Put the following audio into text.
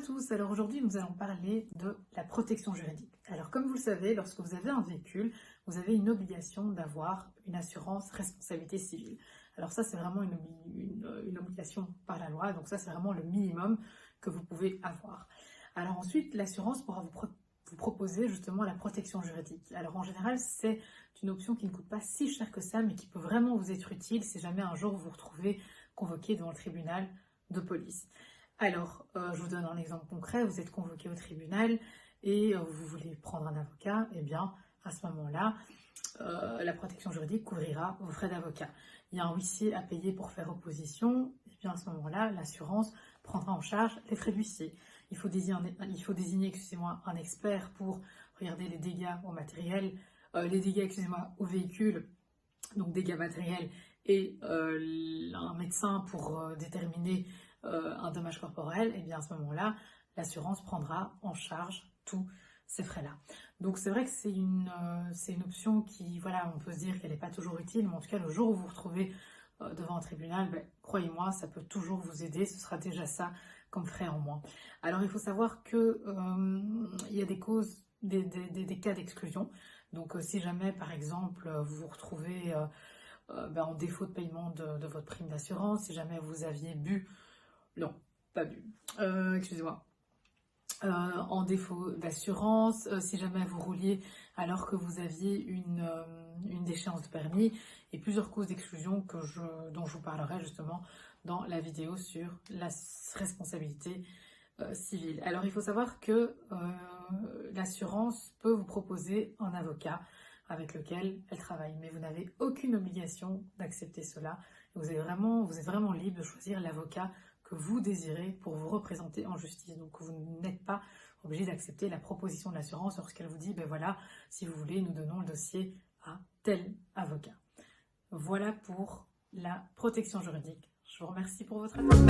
tous, alors aujourd'hui nous allons parler de la protection juridique. Alors comme vous le savez, lorsque vous avez un véhicule, vous avez une obligation d'avoir une assurance responsabilité civile. Alors ça c'est vraiment une obligation par la loi, donc ça c'est vraiment le minimum que vous pouvez avoir. Alors ensuite l'assurance pourra vous proposer justement la protection juridique. Alors en général c'est une option qui ne coûte pas si cher que ça, mais qui peut vraiment vous être utile si jamais un jour vous vous retrouvez convoqué devant le tribunal de police. Alors, je vous donne un exemple concret, vous êtes convoqué au tribunal et vous voulez prendre un avocat, et bien à ce moment-là, la protection juridique couvrira vos frais d'avocat. Il y a un huissier à payer pour faire opposition, et bien à ce moment-là, l'assurance prendra en charge les frais d'huissier. Il faut désigner un expert pour regarder les dégâts au matériel, au véhicule, donc dégâts matériels, et un médecin pour déterminer un dommage corporel, et bien à ce moment-là, l'assurance prendra en charge tous ces frais-là. Donc c'est vrai que c'est une option qui, voilà, on peut se dire qu'elle n'est pas toujours utile, mais en tout cas, le jour où vous vous retrouvez devant un tribunal, croyez-moi, ça peut toujours vous aider, ce sera déjà ça comme frais en moins. Alors il faut savoir que il y a des causes, des cas d'exclusion. Donc si jamais, par exemple, vous vous retrouvez en défaut de paiement de votre prime d'assurance, si jamais vous aviez bu, non, pas bu, excusez-moi, en défaut d'assurance, si jamais vous rouliez alors que vous aviez une déchéance de permis, et plusieurs causes d'exclusion dont je vous parlerai justement dans la vidéo sur la responsabilité civile. Alors il faut savoir que l'assurance peut vous proposer un avocat avec lequel elle travaille, mais vous n'avez aucune obligation d'accepter cela. Vous êtes vraiment libre de choisir l'avocat que vous désirez pour vous représenter en justice. Donc vous n'êtes pas obligé d'accepter la proposition de l'assurance lorsqu'elle vous dit, ben voilà, si vous voulez, nous donnons le dossier à tel avocat. Voilà pour la protection juridique. Je vous remercie pour votre attention.